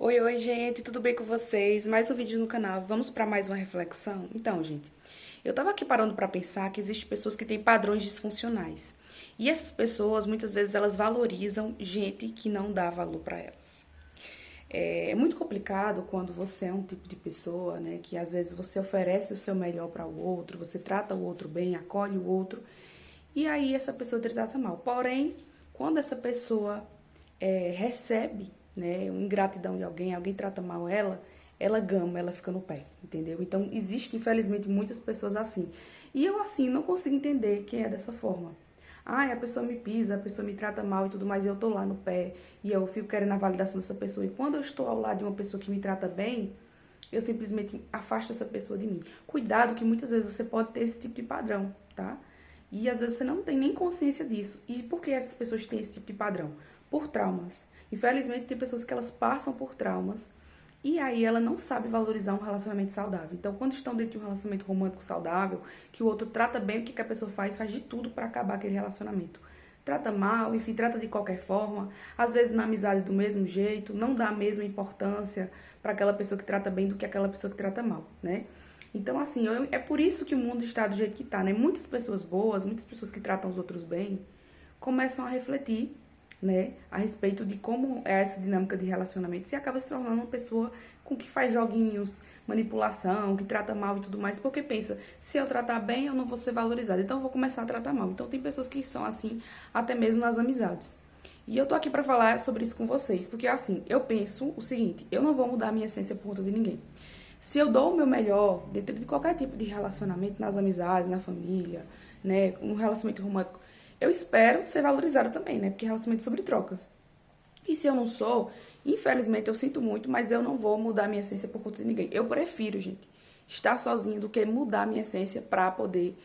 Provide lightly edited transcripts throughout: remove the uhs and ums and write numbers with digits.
Oi, oi, gente, tudo bem com vocês? Mais um vídeo no canal. Vamos para mais uma reflexão? Então, gente, eu tava aqui parando para pensar que existem pessoas que têm padrões disfuncionais. E essas pessoas, muitas vezes, elas valorizam gente que não dá valor para elas. É muito complicado quando você é um tipo de pessoa, né, que às vezes você oferece o seu melhor para o outro, você trata o outro bem, acolhe o outro, e aí essa pessoa te trata mal. Porém, quando essa pessoa recebe, né, uma ingratidão de alguém, alguém trata mal ela gama, ela fica no pé, entendeu? Então, existe, infelizmente, muitas pessoas assim. E eu, assim, não consigo entender quem é dessa forma. A pessoa me pisa, a pessoa me trata mal e tudo mais, e eu tô lá no pé, e eu fico querendo a validação dessa pessoa. E quando eu estou ao lado de uma pessoa que me trata bem, eu simplesmente afasto essa pessoa de mim. Cuidado que muitas vezes você pode ter esse tipo de padrão, tá? E às vezes você não tem nem consciência disso. E por que essas pessoas têm esse tipo de padrão? Por traumas. Infelizmente, tem pessoas que elas passam por traumas e aí ela não sabe valorizar um relacionamento saudável. Então, quando estão dentro de um relacionamento romântico saudável, que o outro trata bem, o que a pessoa faz? Faz de tudo para acabar aquele relacionamento. Trata mal, enfim, trata de qualquer forma, às vezes na amizade do mesmo jeito, não dá a mesma importância para aquela pessoa que trata bem do que aquela pessoa que trata mal, né? Então, assim, é por isso que o mundo está do jeito que está, né? Muitas pessoas boas, muitas pessoas que tratam os outros bem, começam a refletir, né, a respeito de como é essa dinâmica de relacionamentos e acaba se tornando uma pessoa com que faz joguinhos, manipulação, que trata mal e tudo mais, porque pensa, se eu tratar bem, eu não vou ser valorizada, então eu vou começar a tratar mal. Então tem pessoas que são assim, até mesmo nas amizades. E eu tô aqui pra falar sobre isso com vocês, porque assim, eu penso o seguinte, eu não vou mudar a minha essência por conta de ninguém. Se eu dou o meu melhor dentro de qualquer tipo de relacionamento, nas amizades, na família, né, no relacionamento romântico, eu espero ser valorizada também, né? Porque relacionamento é sobre trocas. E se eu não sou, infelizmente eu sinto muito, mas eu não vou mudar minha essência por conta de ninguém. Eu prefiro, gente, estar sozinha do que mudar minha essência pra poder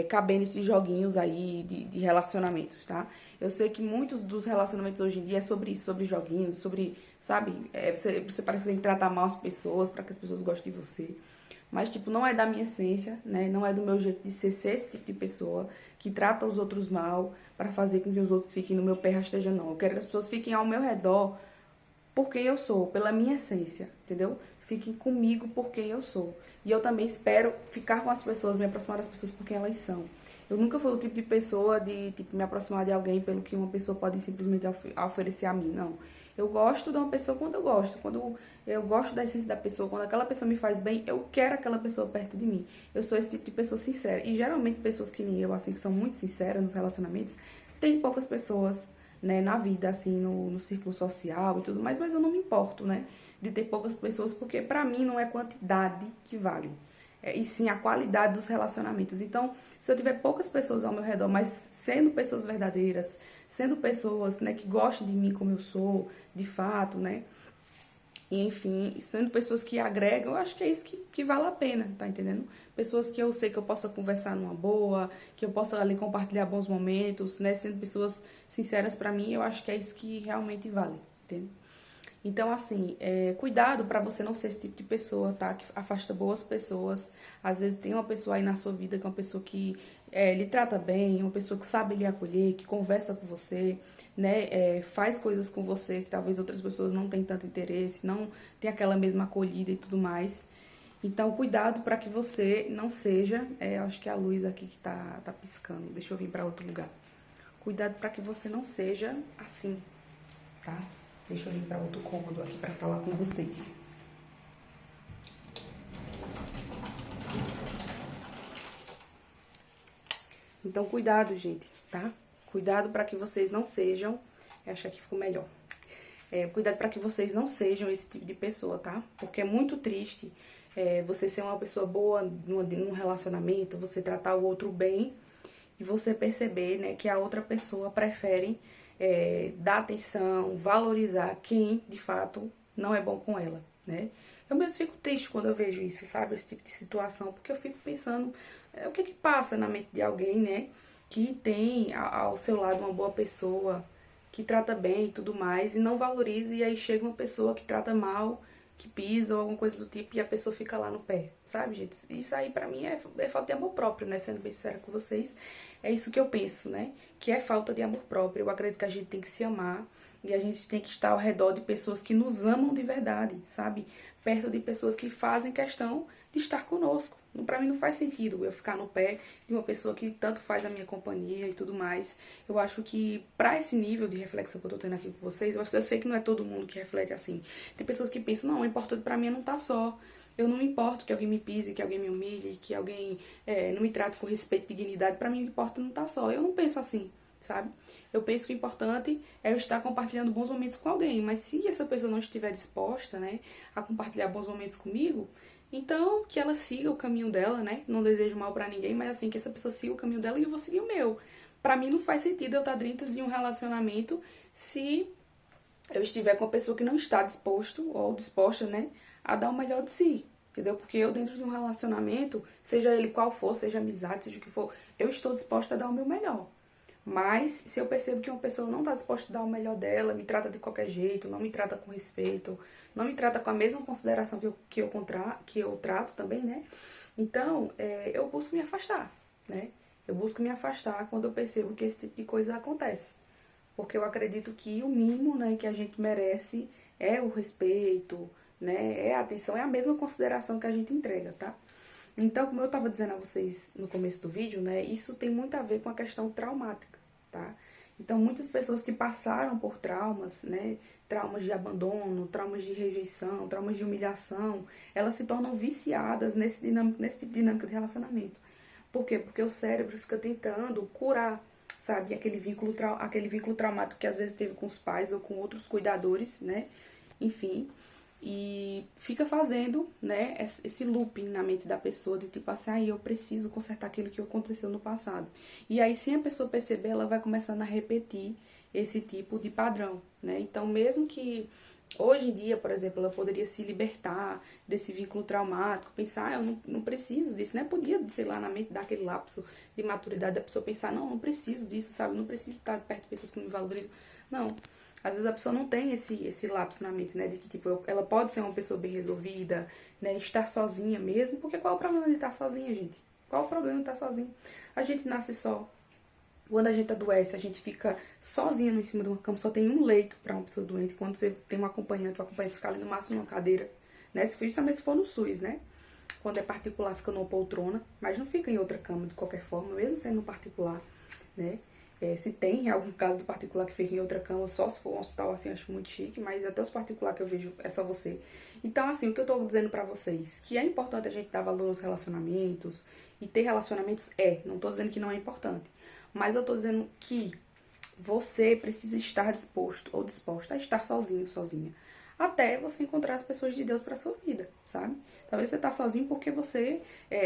caber nesses joguinhos aí de relacionamentos, tá? Eu sei que muitos dos relacionamentos hoje em dia é sobre isso, sobre joguinhos, sobre, sabe, você parece que tem que tratar mal as pessoas pra que as pessoas gostem de você. Mas, tipo, não é da minha essência, né? Não é do meu jeito de ser esse tipo de pessoa que trata os outros mal para fazer com que os outros fiquem no meu pé rasteja, não. Eu quero que as pessoas fiquem ao meu redor por quem eu sou, pela minha essência, entendeu? Fiquem comigo por quem eu sou. E eu também espero ficar com as pessoas, me aproximar das pessoas por quem elas são. Eu nunca fui o tipo de pessoa de tipo, me aproximar de alguém pelo que uma pessoa pode simplesmente oferecer a mim, não. Eu gosto de uma pessoa quando eu gosto, quando eu gosto da essência da pessoa, quando aquela pessoa me faz bem, eu quero aquela pessoa perto de mim. Eu sou esse tipo de pessoa sincera. E geralmente pessoas que nem eu, assim, que são muito sinceras nos relacionamentos, tem poucas pessoas, né, na vida, assim, no círculo social e tudo mais, mas eu não me importo, né, de ter poucas pessoas, porque pra mim não é quantidade que vale, e sim a qualidade dos relacionamentos. Então, se eu tiver poucas pessoas ao meu redor, mas sendo pessoas verdadeiras, sendo pessoas, né, que gostam de mim como eu sou, de fato, né, e, enfim, sendo pessoas que agregam, eu acho que é isso que vale a pena, tá entendendo? Pessoas que eu sei que eu possa conversar numa boa, que eu possa ali compartilhar bons momentos, né? Sendo pessoas sinceras pra mim, eu acho que é isso que realmente vale, entende? Então, assim, cuidado pra você não ser esse tipo de pessoa, tá? Que afasta boas pessoas. Às vezes tem uma pessoa aí na sua vida que é uma pessoa que lhe trata bem, uma pessoa que sabe lhe acolher, que conversa com você, né? Faz coisas com você que talvez outras pessoas não tenham tanto interesse, não tem aquela mesma acolhida e tudo mais. Então, cuidado para que você não seja. Eu acho que é a luz aqui que tá piscando. Deixa eu vir para outro lugar. Cuidado para que você não seja assim, tá? Deixa eu vir para outro cômodo aqui para falar com vocês. Então, cuidado, gente, tá? Cuidado para que vocês não sejam. Eu acho que ficou melhor. Cuidado para que vocês não sejam esse tipo de pessoa, tá? Porque é muito triste você ser uma pessoa boa num relacionamento, você tratar o outro bem e você perceber, né, que a outra pessoa prefere dar atenção, valorizar quem de fato não é bom com ela, né? Eu mesmo fico triste quando eu vejo isso, sabe? Esse tipo de situação, porque eu fico pensando o que que passa na mente de alguém, né? Que tem ao seu lado uma boa pessoa, que trata bem e tudo mais, e não valoriza, e aí chega uma pessoa que trata mal, que pisa ou alguma coisa do tipo, e a pessoa fica lá no pé, sabe, gente? Isso aí pra mim é falta de amor próprio, né? Sendo bem sincera com vocês. é isso que eu penso, né? Que é falta de amor próprio. Eu acredito que a gente tem que se amar e a gente tem que estar ao redor de pessoas que nos amam de verdade, sabe? Perto de pessoas que fazem questão de estar conosco. Pra mim não faz sentido eu ficar no pé de uma pessoa que tanto faz a minha companhia e tudo mais. Eu acho que pra esse nível de reflexão que eu tô tendo aqui com vocês, eu sei que não é todo mundo que reflete assim. Tem pessoas que pensam, não, o importante pra mim é não estar só. Eu não me importo que alguém me pise, que alguém me humilhe, que alguém não me trate com respeito e dignidade. Pra mim o que importa é não estar só. Eu não penso assim, sabe? Eu penso que o importante é eu estar compartilhando bons momentos com alguém. Mas se essa pessoa não estiver disposta, né, a compartilhar bons momentos comigo, então que ela siga o caminho dela, né? Não desejo mal pra ninguém, mas assim, que essa pessoa siga o caminho dela e eu vou seguir o meu. Pra mim não faz sentido eu estar dentro de um relacionamento se eu estiver com uma pessoa que não está disposto ou disposta, né, a dar o melhor de si, entendeu? Porque eu dentro de um relacionamento, seja ele qual for, seja amizade, seja o que for, eu estou disposta a dar o meu melhor. Mas se eu percebo que uma pessoa não está disposta a dar o melhor dela, me trata de qualquer jeito, não me trata com respeito, não me trata com a mesma consideração que eu trato também, né? Então, eu busco me afastar, né? Eu busco me afastar quando eu percebo que esse tipo de coisa acontece. Porque eu acredito que o mínimo, né, que a gente merece é o respeito, né, é a atenção, é a mesma consideração que a gente entrega, tá? Então, como eu estava dizendo a vocês no começo do vídeo, né, isso tem muito a ver com a questão traumática, tá? Então, muitas pessoas que passaram por traumas, né, traumas de abandono, traumas de rejeição, traumas de humilhação, elas se tornam viciadas nesse tipo de dinâmica de relacionamento. Por quê? Porque o cérebro fica tentando curar, sabe, aquele vínculo traumático que às vezes teve com os pais ou com outros cuidadores, né? Enfim, e fica fazendo, né, esse looping na mente da pessoa de tipo assim, eu preciso consertar aquilo que aconteceu no passado. E aí, sem a pessoa perceber, ela vai começando a repetir esse tipo de padrão, né? Então, mesmo que hoje em dia, por exemplo, ela poderia se libertar desse vínculo traumático, pensar, eu não preciso disso, né? Podia, sei lá, na mente daquele lapso de maturidade da pessoa pensar, não preciso disso, sabe? Não preciso estar perto de pessoas que não me valorizam. Não. Às vezes a pessoa não tem esse lapso na mente, né? De que, tipo, ela pode ser uma pessoa bem resolvida, né? Estar sozinha mesmo, porque qual é o problema de estar sozinha, gente? Qual é o problema de estar sozinha? A gente nasce só. Quando a gente adoece, a gente fica sozinha em cima de uma cama, só tem um leito para uma pessoa doente. Quando você tem um acompanhante, o acompanhante fica ali no máximo numa cadeira, né? Justamente se for no SUS, né? Quando é particular, fica numa poltrona, mas não fica em outra cama de qualquer forma, mesmo sendo particular, né? Se tem algum caso do particular que fica em outra cama, só se for um hospital assim, acho muito chique, mas até os particulares que eu vejo é só você. Então, assim, o que eu tô dizendo pra vocês, que é importante a gente dar valor aos relacionamentos, e ter relacionamentos não tô dizendo que não é importante, mas eu tô dizendo que você precisa estar disposto ou disposta a estar sozinho, sozinha, até você encontrar as pessoas de Deus para sua vida, sabe? Talvez você tá sozinho porque você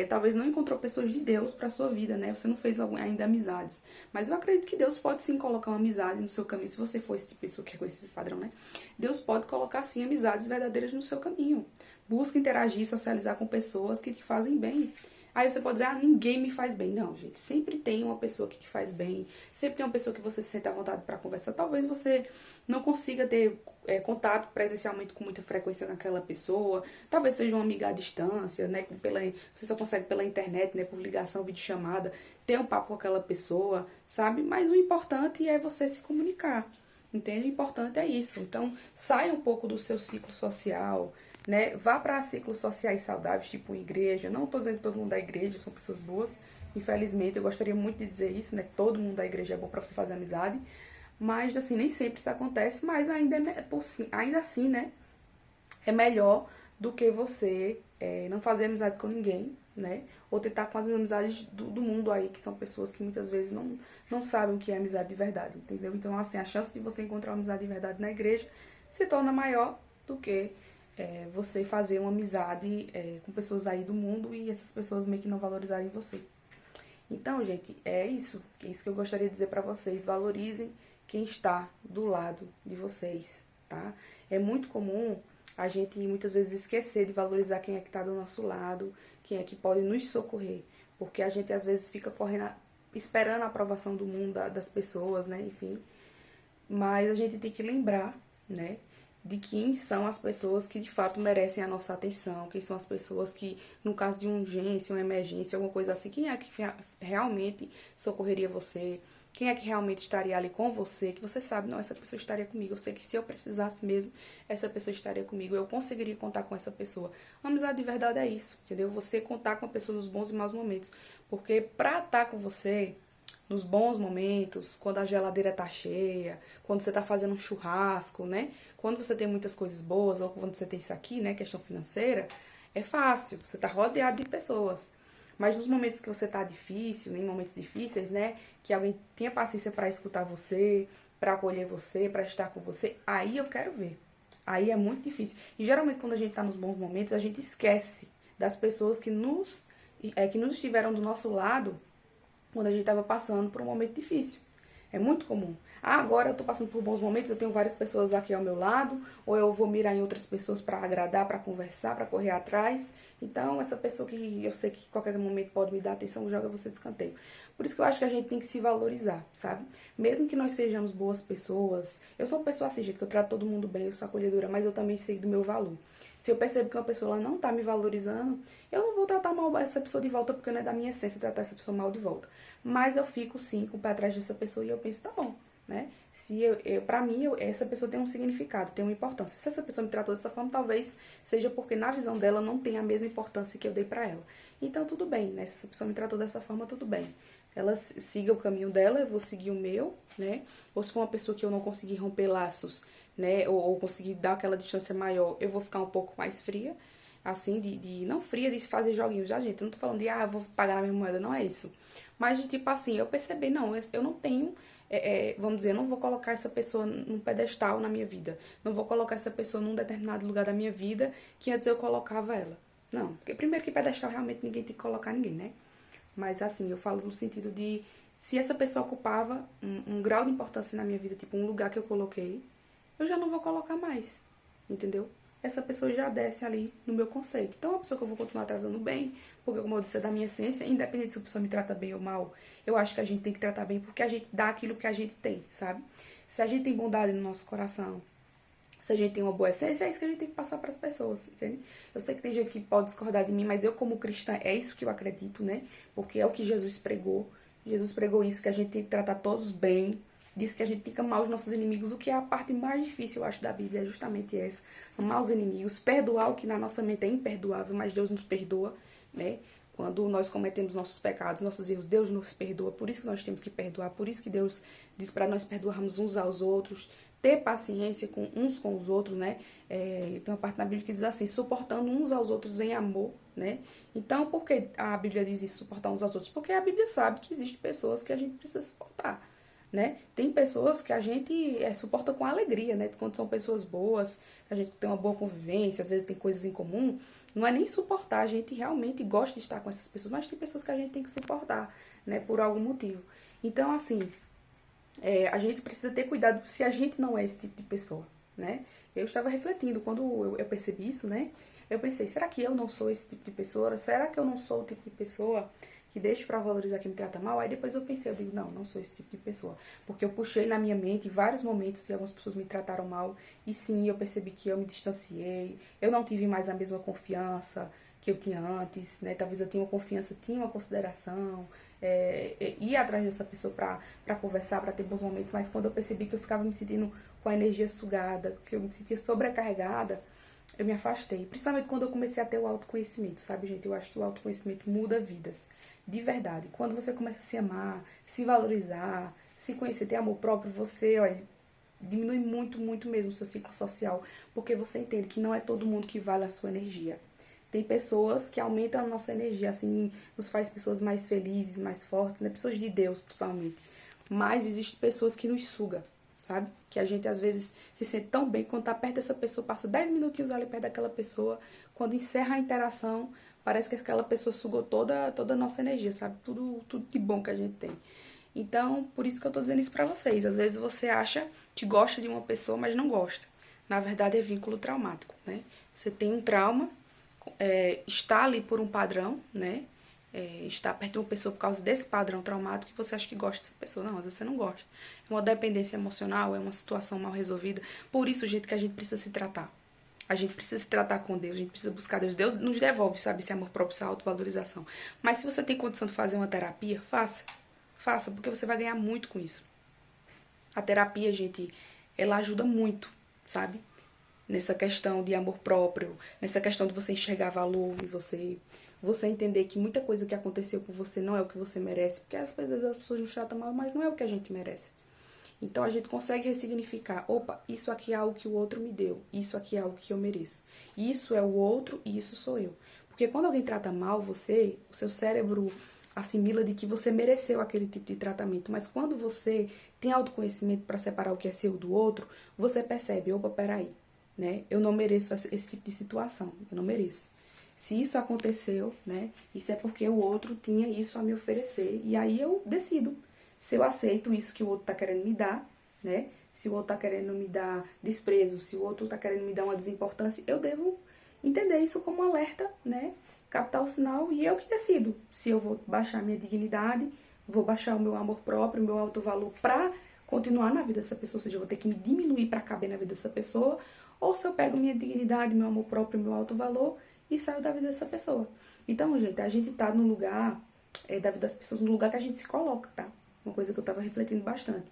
talvez não encontrou pessoas de Deus para sua vida, né? Você não fez ainda amizades. Mas eu acredito que Deus pode sim colocar uma amizade no seu caminho, se você for esse tipo de pessoa que reconhece esse padrão, né? Deus pode colocar sim amizades verdadeiras no seu caminho. Busca interagir, socializar com pessoas que te fazem bem. Aí você pode dizer, ninguém me faz bem. Não, gente, sempre tem uma pessoa que te faz bem, sempre tem uma pessoa que você se sente à vontade para conversar. Talvez você não consiga ter contato presencialmente com muita frequência naquela pessoa, talvez seja uma amiga à distância, né, você só consegue pela internet, né, por ligação, videochamada, ter um papo com aquela pessoa, sabe? Mas o importante é você se comunicar, entende? O importante é isso. Então, saia um pouco do seu ciclo social, né? Vá para ciclos sociais saudáveis, tipo igreja. Não estou dizendo que todo mundo da igreja são pessoas boas. Infelizmente, eu gostaria muito de dizer isso, né? Todo mundo da igreja é bom para você fazer amizade. Mas, assim, nem sempre isso acontece. Mas ainda assim, né? É melhor do que você não fazer amizade com ninguém, né? Ou tentar com as amizades do mundo aí, que são pessoas que muitas vezes não sabem o que é amizade de verdade, entendeu? Então, assim, a chance de você encontrar uma amizade de verdade na igreja se torna maior do que você fazer uma amizade com pessoas aí do mundo e essas pessoas meio que não valorizarem você. Então, gente, é isso que eu gostaria de dizer pra vocês. Valorizem quem está do lado de vocês, tá? É muito comum a gente muitas vezes esquecer de valorizar quem é que tá do nosso lado, quem é que pode nos socorrer, porque a gente às vezes fica correndo, esperando a aprovação do mundo, das pessoas, né? Enfim, mas a gente tem que lembrar, né, de quem são as pessoas que de fato merecem a nossa atenção, quem são as pessoas que, no caso de uma urgência, uma emergência, alguma coisa assim, quem é que realmente socorreria você, quem é que realmente estaria ali com você, que você sabe, não, essa pessoa estaria comigo, eu sei que se eu precisasse mesmo, essa pessoa estaria comigo, eu conseguiria contar com essa pessoa. Amizade de verdade é isso, entendeu? Você contar com a pessoa nos bons e maus momentos, porque pra estar com você nos bons momentos, quando a geladeira tá cheia, quando você tá fazendo um churrasco, né? Quando você tem muitas coisas boas, ou quando você tem isso aqui, né? Questão financeira, é fácil, você tá rodeado de pessoas. Mas nos momentos que você tá difícil, em momentos difíceis, né? Que alguém tenha paciência para escutar você, para acolher você, para estar com você, aí eu quero ver. Aí é muito difícil. E geralmente quando a gente tá nos bons momentos, a gente esquece das pessoas que nos estiveram do nosso lado quando a gente estava passando por um momento difícil. É muito comum. Ah, agora eu estou passando por bons momentos, eu tenho várias pessoas aqui ao meu lado, ou eu vou mirar em outras pessoas para agradar, para conversar, para correr atrás. Então, essa pessoa que eu sei que qualquer momento pode me dar atenção, joga você de escanteio. Por isso que eu acho que a gente tem que se valorizar, sabe? Mesmo que nós sejamos boas pessoas, eu sou uma pessoa assim, gente, que eu trato todo mundo bem, eu sou acolhedora, mas eu também sei do meu valor. Se eu percebo que uma pessoa ela não tá me valorizando, eu não vou tratar mal essa pessoa de volta, porque não é da minha essência tratar essa pessoa mal de volta. Mas eu fico sim com o pé atrás dessa pessoa e eu penso, tá bom, né? Se pra mim, essa pessoa tem um significado, tem uma importância. Se essa pessoa me tratou dessa forma, talvez seja porque na visão dela não tem a mesma importância que eu dei pra ela. Então tudo bem, né? Se essa pessoa me tratou dessa forma, tudo bem. Ela siga o caminho dela, eu vou seguir o meu, né? Ou se for uma pessoa que eu não conseguir romper laços, né? Ou conseguir dar aquela distância maior, eu vou ficar um pouco mais fria. Assim, não fria de fazer joguinhos, já, gente. Eu não tô falando de, vou pagar na mesma moeda, não é isso. Mas de tipo assim, eu percebi, não, eu não tenho, vamos dizer, eu não vou colocar essa pessoa num pedestal na minha vida. Não vou colocar essa pessoa num determinado lugar da minha vida que antes eu colocava ela. Não, porque primeiro que pedestal realmente ninguém tem que colocar ninguém, né? Mas assim, eu falo no sentido de, se essa pessoa ocupava um grau de importância na minha vida, tipo um lugar que eu coloquei, eu já não vou colocar mais, entendeu? Essa pessoa já desce ali no meu conceito. Então, é uma pessoa que eu vou continuar tratando bem, porque, como eu disse, é da minha essência, independente se a pessoa me trata bem ou mal, eu acho que a gente tem que tratar bem, porque a gente dá aquilo que a gente tem, sabe? Se a gente tem bondade no nosso coração, se a gente tem uma boa essência, é isso que a gente tem que passar para as pessoas, entende? Eu sei que tem gente que pode discordar de mim, mas eu, como cristã, é isso que eu acredito, né? Porque é o que Jesus pregou. Jesus pregou isso, que a gente tem que tratar todos bem, disse que a gente tem que amar os nossos inimigos, o que é a parte mais difícil, eu acho, da Bíblia, é justamente essa. Amar os inimigos, perdoar o que na nossa mente é imperdoável, mas Deus nos perdoa, né? Quando nós cometemos nossos pecados, nossos erros, Deus nos perdoa, por isso que nós temos que perdoar, por isso que Deus diz para nós perdoarmos uns aos outros, ter paciência com uns com os outros, né? Tem uma parte na Bíblia que diz assim, suportando uns aos outros em amor, né? Então, por que a Bíblia diz isso, suportar uns aos outros? Porque a Bíblia sabe que existem pessoas que a gente precisa suportar, né? Tem pessoas que a gente suporta com alegria, né? Quando são pessoas boas, a gente tem uma boa convivência, às vezes tem coisas em comum, não é nem suportar, a gente realmente gosta de estar com essas pessoas, mas tem pessoas que a gente tem que suportar, né? Por algum motivo. Então, assim, a gente precisa ter cuidado se a gente não é esse tipo de pessoa, né? Eu estava refletindo, quando eu percebi isso, né? Eu pensei, será que eu não sou esse tipo de pessoa? Será que eu não sou o tipo de pessoa que deixa pra valorizar quem me trata mal? Aí depois eu pensei, eu digo, não sou esse tipo de pessoa. Porque eu puxei na minha mente em vários momentos que algumas pessoas me trataram mal, e sim, eu percebi que eu me distanciei, eu não tive mais a mesma confiança que eu tinha antes, né? Talvez eu tinha uma confiança, tinha uma consideração, ir atrás dessa pessoa pra conversar, pra ter bons momentos, mas quando eu percebi que eu ficava me sentindo com a energia sugada, que eu me sentia sobrecarregada, eu me afastei. Principalmente quando eu comecei a ter o autoconhecimento, sabe, gente? Eu acho que o autoconhecimento muda vidas. De verdade. Quando você começa a se amar, se valorizar, se conhecer, ter amor próprio, você, olha, diminui muito, muito mesmo o seu ciclo social. Porque você entende que não é todo mundo que vale a sua energia. Tem pessoas que aumentam a nossa energia, assim, nos faz pessoas mais felizes, mais fortes, né? Pessoas de Deus, principalmente. Mas existem pessoas que nos sugam, sabe? Que a gente, às vezes, se sente tão bem quando tá perto dessa pessoa, passa 10 minutinhos ali perto daquela pessoa, quando encerra a interação, parece que aquela pessoa sugou toda a nossa energia, sabe? Tudo de bom que a gente tem. Então, por isso que eu tô dizendo isso pra vocês. Às vezes você acha que gosta de uma pessoa, mas não gosta. Na verdade, é vínculo traumático, né? Você tem um trauma, está ali por um padrão, né? estar perto de uma pessoa por causa desse padrão traumático que você acha que gosta dessa pessoa. Não, às vezes você não gosta. É uma dependência emocional, é uma situação mal resolvida. Por isso, gente, que a gente precisa se tratar. A gente precisa se tratar com Deus, a gente precisa buscar Deus. Deus nos devolve, sabe, esse amor próprio, essa autovalorização. Mas se você tem condição de fazer uma terapia, faça. Faça, porque você vai ganhar muito com isso. A terapia, gente, ela ajuda muito, sabe? Nessa questão de amor próprio, nessa questão de você enxergar valor em você entender que muita coisa que aconteceu com você não é o que você merece, porque às vezes as pessoas nos tratam mal, mas não é o que a gente merece. Então a gente consegue ressignificar, opa, isso aqui é algo que o outro me deu, isso aqui é algo que eu mereço. Isso é o outro e isso sou eu. Porque quando alguém trata mal você, o seu cérebro assimila de que você mereceu aquele tipo de tratamento, mas quando você tem autoconhecimento para separar o que é seu do outro, você percebe, opa, peraí, né? Eu não mereço esse tipo de situação, eu não mereço. Se isso aconteceu, né? Isso é porque o outro tinha isso a me oferecer. E aí eu decido se eu aceito isso que o outro tá querendo me dar, né? Se o outro tá querendo me dar desprezo, se o outro tá querendo me dar uma desimportância, eu devo entender isso como um alerta, né? Captar o sinal e eu que decido se eu vou baixar minha dignidade, vou baixar o meu amor próprio, o meu autovalor pra continuar na vida dessa pessoa, ou seja, eu vou ter que me diminuir pra caber na vida dessa pessoa, ou se eu pego minha dignidade, meu amor próprio, meu autovalor e saio da vida dessa pessoa. Então, gente, a gente tá no lugar da vida das pessoas, no lugar que a gente se coloca, tá? Uma coisa que eu tava refletindo bastante.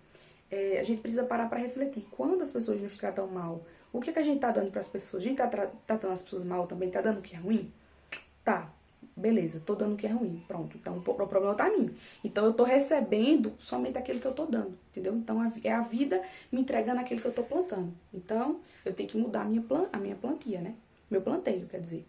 A gente precisa parar pra refletir. Quando as pessoas nos tratam mal, o que a gente tá dando pras pessoas? A gente tá tratando as pessoas mal também? Tá dando o que é ruim? Tá, beleza, tô dando o que é ruim, pronto. Então o problema tá em mim. Então eu tô recebendo somente aquilo que eu tô dando, entendeu? Então é a vida me entregando aquilo que eu tô plantando. Então eu tenho que mudar a minha plantia, né? Meu planteio, quer dizer,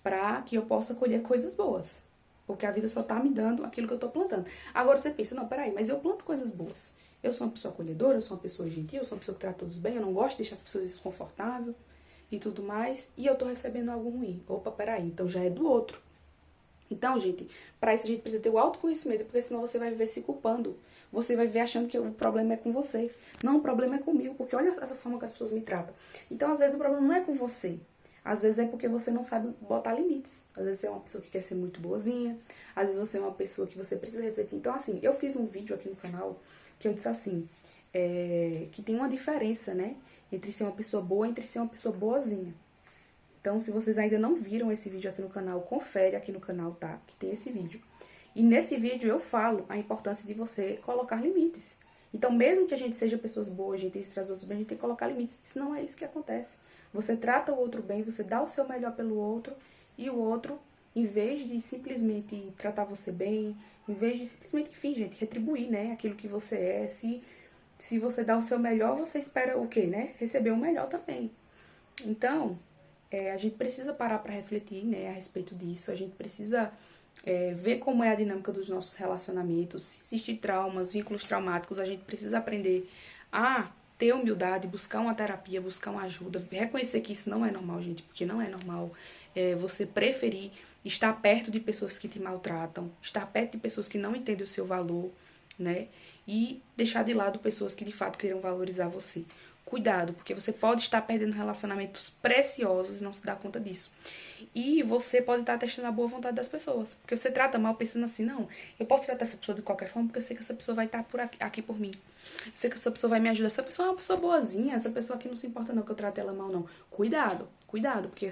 pra que eu possa colher coisas boas. Porque a vida só tá me dando aquilo que eu tô plantando. Agora você pensa, não, peraí, mas eu planto coisas boas. Eu sou uma pessoa acolhedora, eu sou uma pessoa gentil, eu sou uma pessoa que trata todos bem, eu não gosto de deixar as pessoas desconfortáveis e tudo mais, e eu tô recebendo algo ruim. Opa, peraí, então já é do outro. Então, gente, pra isso a gente precisa ter o autoconhecimento, porque senão você vai viver se culpando. Você vai viver achando que o problema é com você. Não, o problema é comigo, porque olha essa forma que as pessoas me tratam. Então, às vezes, o problema não é com você. Às vezes é porque você não sabe botar limites. Às vezes você é uma pessoa que quer ser muito boazinha. Às vezes você é uma pessoa que você precisa refletir. Então, assim, eu fiz um vídeo aqui no canal que eu disse assim, que tem uma diferença, né? Entre ser uma pessoa boa e entre ser uma pessoa boazinha. Então, se vocês ainda não viram esse vídeo aqui no canal, confere aqui no canal, tá? Que tem esse vídeo. E nesse vídeo eu falo a importância de você colocar limites. Então, mesmo que a gente seja pessoas boas, a gente traz os outros bem, a gente tem que colocar limites. Senão é isso que acontece. Você trata o outro bem, você dá o seu melhor pelo outro, e o outro, em vez de simplesmente tratar você bem, em vez de simplesmente, enfim, gente, retribuir, né, aquilo que você é, se você dá o seu melhor, você espera o quê, né? Receber o melhor também. Então, a gente precisa parar para refletir, né, a respeito disso. A gente precisa ver como é a dinâmica dos nossos relacionamentos. Se existem traumas, vínculos traumáticos, a gente precisa aprender a ter humildade, buscar uma terapia, buscar uma ajuda, reconhecer que isso não é normal, gente, porque não é normal você preferir estar perto de pessoas que te maltratam, estar perto de pessoas que não entendem o seu valor, né, e deixar de lado pessoas que de fato queiram valorizar você. Cuidado, porque você pode estar perdendo relacionamentos preciosos e não se dar conta disso. E você pode estar testando a boa vontade das pessoas. Porque você trata mal pensando assim, não, eu posso tratar essa pessoa de qualquer forma porque eu sei que essa pessoa vai estar aqui por mim. Eu sei que essa pessoa vai me ajudar. Essa pessoa é uma pessoa boazinha, essa pessoa aqui não se importa não que eu trate ela mal, não. Cuidado, cuidado, porque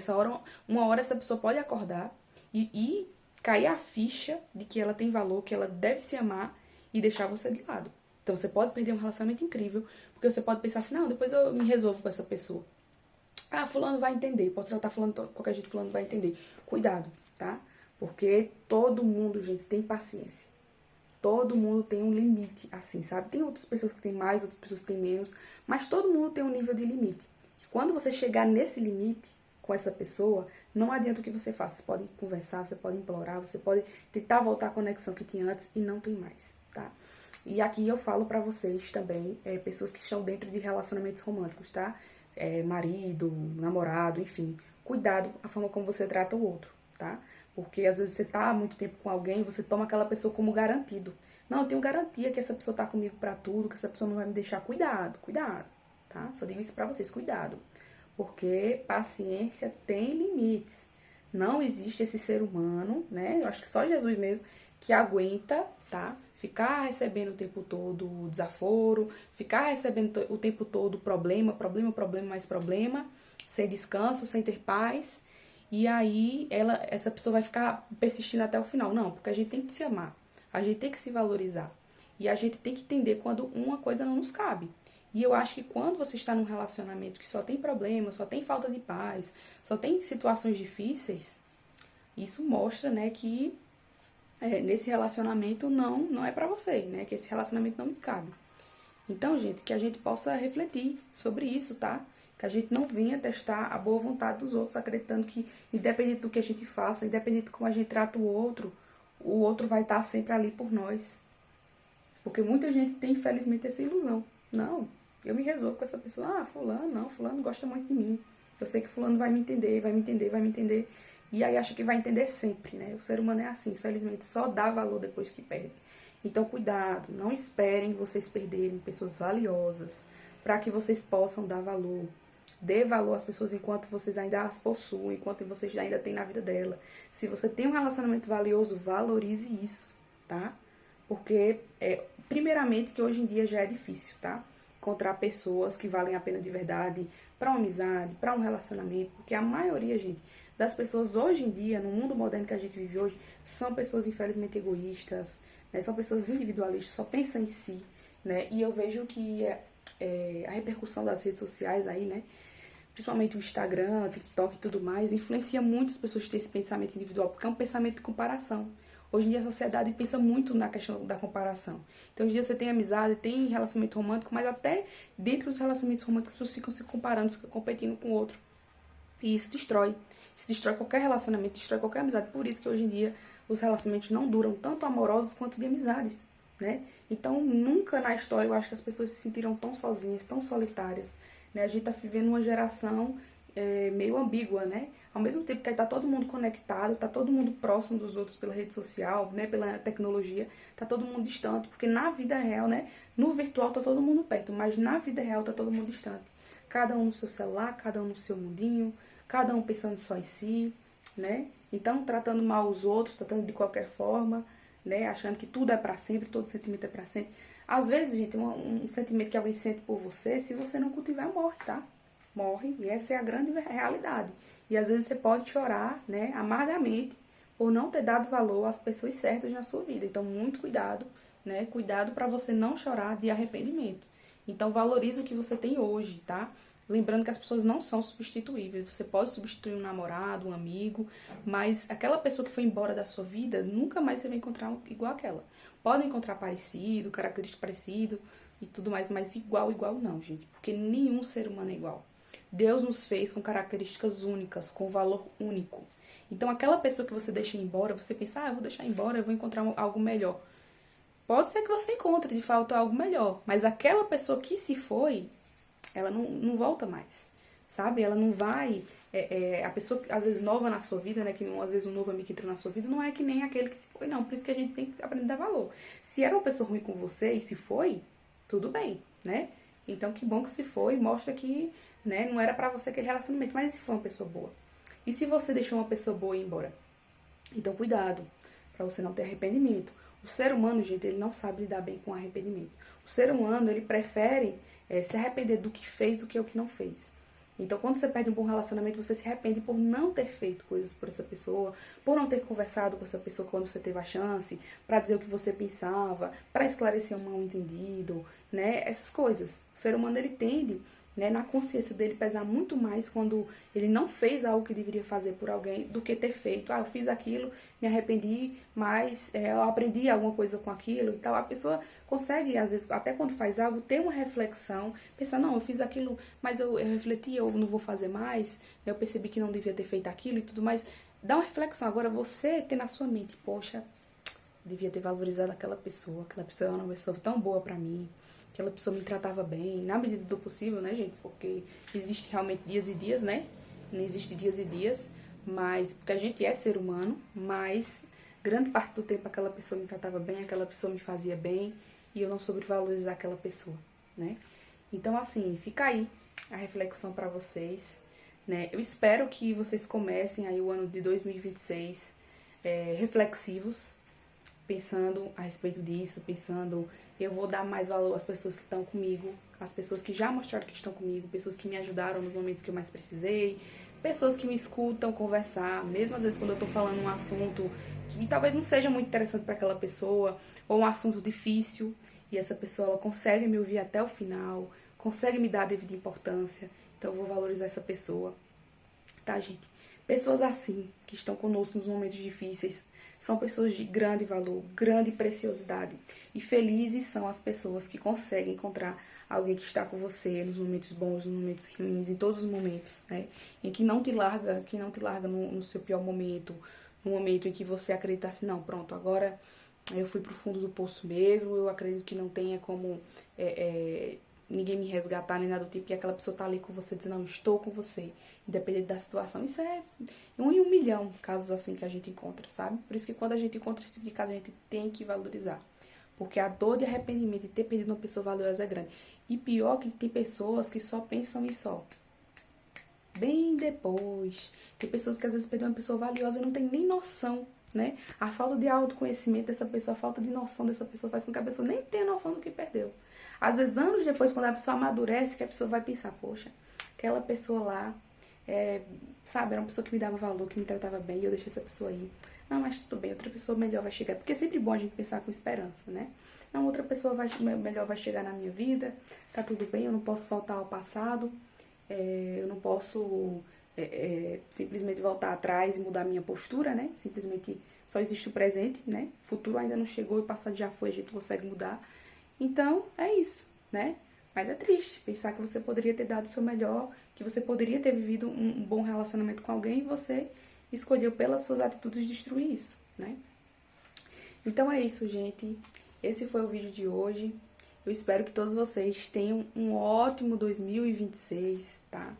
uma hora essa pessoa pode acordar e cair a ficha de que ela tem valor, que ela deve se amar e deixar você de lado. Então você pode perder um relacionamento incrível, porque você pode pensar assim, não, depois eu me resolvo com essa pessoa. Ah, fulano vai entender, posso tratar fulano, qualquer jeito fulano vai entender. Cuidado, tá? Porque todo mundo, gente, tem paciência. Todo mundo tem um limite, assim, sabe? Tem outras pessoas que têm mais, outras pessoas que têm menos, mas todo mundo tem um nível de limite. E quando você chegar nesse limite com essa pessoa, não adianta o que você faça. Você pode conversar, você pode implorar, você pode tentar voltar à conexão que tinha antes e não tem mais, tá? E aqui eu falo pra vocês também, pessoas que estão dentro de relacionamentos românticos, tá? Marido, namorado, enfim. Cuidado a forma como você trata o outro, tá? Porque às vezes você tá há muito tempo com alguém, você toma aquela pessoa como garantido. Não, eu tenho garantia que essa pessoa tá comigo pra tudo, que essa pessoa não vai me deixar. Cuidado, cuidado, tá? Só digo isso pra vocês, cuidado. Porque paciência tem limites. Não existe esse ser humano, né? Eu acho que só Jesus mesmo que aguenta, tá? Ficar recebendo o tempo todo desaforo, ficar recebendo o tempo todo problema, problema, problema, mais problema, sem descanso, sem ter paz. E aí essa pessoa vai ficar persistindo até o final. Não, porque a gente tem que se amar, a gente tem que se valorizar. E a gente tem que entender quando uma coisa não nos cabe. E eu acho que quando você está num relacionamento que só tem problema, só tem falta de paz, só tem situações difíceis, isso mostra, né, que nesse relacionamento não é pra você, né, que esse relacionamento não me cabe. Então, gente, que a gente possa refletir sobre isso, tá? Que a gente não venha testar a boa vontade dos outros, acreditando que, independente do que a gente faça, independente de como a gente trata o outro vai estar sempre ali por nós. Porque muita gente tem, infelizmente, essa ilusão. Não, eu me resolvo com essa pessoa. Ah, fulano, não, fulano gosta muito de mim. Eu sei que fulano vai me entender, vai me entender, vai me entender. E aí acha que vai entender sempre, né? O ser humano é assim, infelizmente, só dá valor depois que perde. Então, cuidado, não esperem vocês perderem pessoas valiosas para que vocês possam dar valor. Dê valor às pessoas enquanto vocês ainda as possuem, enquanto vocês ainda têm na vida dela. Se você tem um relacionamento valioso, valorize isso, tá? Porque, primeiramente, que hoje em dia já é difícil, tá? Encontrar pessoas que valem a pena de verdade para uma amizade, para um relacionamento, porque a maioria, gente, das pessoas hoje em dia, no mundo moderno que a gente vive hoje, são pessoas infelizmente egoístas, né? São pessoas individualistas, só pensam em si, né? E eu vejo que a repercussão das redes sociais aí, né? Principalmente o Instagram, TikTok e tudo mais, influencia muito as pessoas a ter esse pensamento individual, porque é um pensamento de comparação. Hoje em dia a sociedade pensa muito na questão da comparação. Então hoje em dia você tem amizade, tem relacionamento romântico, mas até dentro dos relacionamentos românticos as pessoas ficam se comparando, ficam competindo com o outro. E isso destrói. Isso destrói qualquer relacionamento, destrói qualquer amizade. Por isso que hoje em dia os relacionamentos não duram tanto amorosos quanto de amizades, né? Então nunca na história eu acho que as pessoas se sentiram tão sozinhas, tão solitárias, né? A gente está vivendo uma geração meio ambígua, né? Ao mesmo tempo que está todo mundo conectado, está todo mundo próximo dos outros pela rede social, né? Pela tecnologia, está todo mundo distante, porque na vida real, né? No virtual está todo mundo perto, mas na vida real está todo mundo distante. Cada um no seu celular, cada um no seu mundinho, cada um pensando só em si, né? Então, tratando mal os outros, tratando de qualquer forma, né? Achando que tudo é para sempre, todo sentimento é para sempre. Às vezes, gente, um sentimento que alguém sente por você, se você não cultivar, morre, tá? Morre, e essa é a grande realidade. E às vezes você pode chorar, né, amargamente, por não ter dado valor às pessoas certas na sua vida. Então, muito cuidado, né? Cuidado para você não chorar de arrependimento. Então, valorize o que você tem hoje, tá? Lembrando que as pessoas não são substituíveis. Você pode substituir um namorado, um amigo, mas aquela pessoa que foi embora da sua vida, nunca mais você vai encontrar igual aquela. Pode encontrar parecido, característico parecido e tudo mais, mas igual não, gente. Porque nenhum ser humano é igual. Deus nos fez com características únicas, com valor único. Então, aquela pessoa que você deixa embora, você pensa, eu vou deixar embora, eu vou encontrar algo melhor. Pode ser que você encontre de fato algo melhor, mas aquela pessoa que se foi, ela não volta mais, sabe? Ela não vai. A pessoa, às vezes, nova na sua vida, né? Que às vezes um novo amigo que entrou na sua vida, não é que nem aquele que se foi, não. Por isso que a gente tem que aprender a dar valor. Se era uma pessoa ruim com você e se foi, tudo bem, né? Então, que bom que se foi, mostra que, né, não era pra você aquele relacionamento. Mas e se for uma pessoa boa? E se você deixou uma pessoa boa ir embora? Então, cuidado, pra você não ter arrependimento. O ser humano, gente, ele não sabe lidar bem com arrependimento. O ser humano, ele prefere se arrepender do que fez do que o que não fez. Então, quando você perde um bom relacionamento, você se arrepende por não ter feito coisas por essa pessoa, por não ter conversado com essa pessoa quando você teve a chance, para dizer o que você pensava, para esclarecer um mal-entendido, né? Essas coisas. O ser humano, ele tende, né, na consciência dele pesar muito mais quando ele não fez algo que deveria fazer por alguém do que ter feito. Ah, eu fiz aquilo, me arrependi, mas eu aprendi alguma coisa com aquilo e tal. A pessoa consegue, às vezes, até quando faz algo, ter uma reflexão, pensar, não, eu fiz aquilo, mas eu refleti, eu não vou fazer mais, eu percebi que não devia ter feito aquilo e tudo mais. Dá uma reflexão. Agora, você ter na sua mente, poxa, devia ter valorizado aquela pessoa era uma pessoa tão boa pra mim, aquela pessoa me tratava bem, na medida do possível, né, gente? Porque existe realmente dias e dias, né? Não existe dias e dias, mas porque a gente é ser humano, mas grande parte do tempo aquela pessoa me tratava bem, aquela pessoa me fazia bem e eu não soube valorizar aquela pessoa, né? Então, assim, fica aí a reflexão pra vocês, né? Eu espero que vocês comecem aí o ano de 2026 reflexivos, pensando a respeito disso, pensando, eu vou dar mais valor às pessoas que estão comigo, às pessoas que já mostraram que estão comigo, pessoas que me ajudaram nos momentos que eu mais precisei, pessoas que me escutam conversar, mesmo às vezes quando eu tô falando um assunto que talvez não seja muito interessante para aquela pessoa, ou um assunto difícil, e essa pessoa ela consegue me ouvir até o final, consegue me dar a devida importância, então eu vou valorizar essa pessoa, tá, gente? Pessoas assim, que estão conosco nos momentos difíceis, são pessoas de grande valor, grande preciosidade. E felizes são as pessoas que conseguem encontrar alguém que está com você nos momentos bons, nos momentos ruins, em todos os momentos, né? Em que não te larga no seu pior momento, no momento em que você acredita assim, não, pronto, agora eu fui pro fundo do poço mesmo, eu acredito que não tenha como ninguém me resgatar nem nada do tipo, e aquela pessoa tá ali com você dizendo, não, estou com você, independente da situação. Isso é um em um milhão casos assim que a gente encontra, sabe? Por isso que quando a gente encontra esse tipo de caso, a gente tem que valorizar. Porque a dor de arrependimento de ter perdido uma pessoa valiosa é grande. E pior que tem pessoas que só pensam em só. Bem depois. Tem pessoas que às vezes perderam uma pessoa valiosa e não tem nem noção, né? A falta de autoconhecimento dessa pessoa, a falta de noção dessa pessoa faz com que a pessoa nem tenha noção do que perdeu. Às vezes, anos depois, quando a pessoa amadurece, que a pessoa vai pensar, poxa, aquela pessoa lá, sabe, era uma pessoa que me dava valor, que me tratava bem, e eu deixei essa pessoa aí. Não, mas tudo bem, outra pessoa melhor vai chegar. Porque é sempre bom a gente pensar com esperança, né? Não, outra pessoa melhor vai chegar na minha vida, tá tudo bem, eu não posso voltar ao passado, eu não posso simplesmente voltar atrás e mudar minha postura, né? Simplesmente só existe o presente, né? O futuro ainda não chegou e o passado já foi, a gente consegue mudar. Então, é isso, né? Mas é triste pensar que você poderia ter dado o seu melhor, que você poderia ter vivido um bom relacionamento com alguém e você escolheu pelas suas atitudes destruir isso, né? Então é isso, gente. Esse foi o vídeo de hoje. Eu espero que todos vocês tenham um ótimo 2026, tá?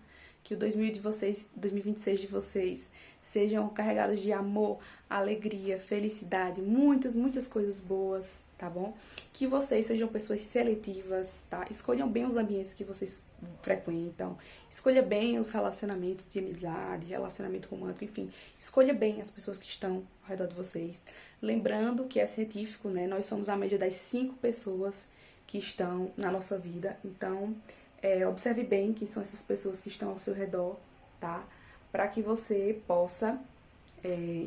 Que o 2026 de vocês sejam carregados de amor, alegria, felicidade, muitas, muitas coisas boas, tá bom? Que vocês sejam pessoas seletivas, tá? Escolham bem os ambientes que vocês frequentam, escolha bem os relacionamentos de amizade, relacionamento romântico, enfim, escolha bem as pessoas que estão ao redor de vocês. Lembrando que é científico, né? Nós somos a média das 5 pessoas que estão na nossa vida, então observe bem quem são essas pessoas que estão ao seu redor, tá? Para que você possa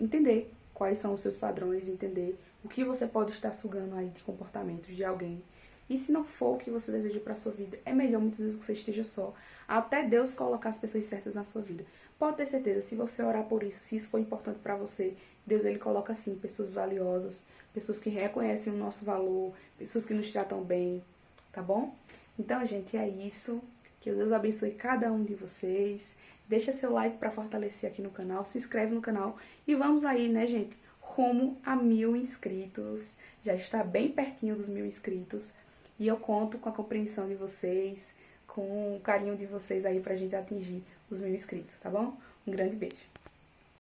entender quais são os seus padrões, entender o que você pode estar sugando aí de comportamentos de alguém. E se não for o que você deseja para sua vida, é melhor muitas vezes que você esteja só, até Deus colocar as pessoas certas na sua vida. Pode ter certeza, se você orar por isso, se isso for importante para você, Deus ele coloca assim pessoas valiosas, pessoas que reconhecem o nosso valor, pessoas que nos tratam bem, tá bom? Então, gente, é isso. Que Deus abençoe cada um de vocês. Deixa seu like para fortalecer aqui no canal, se inscreve no canal e vamos aí, né, gente, rumo a 1000 inscritos. Já está bem pertinho dos 1000 inscritos e eu conto com a compreensão de vocês, com o carinho de vocês aí pra gente atingir os 1000 inscritos, tá bom? Um grande beijo.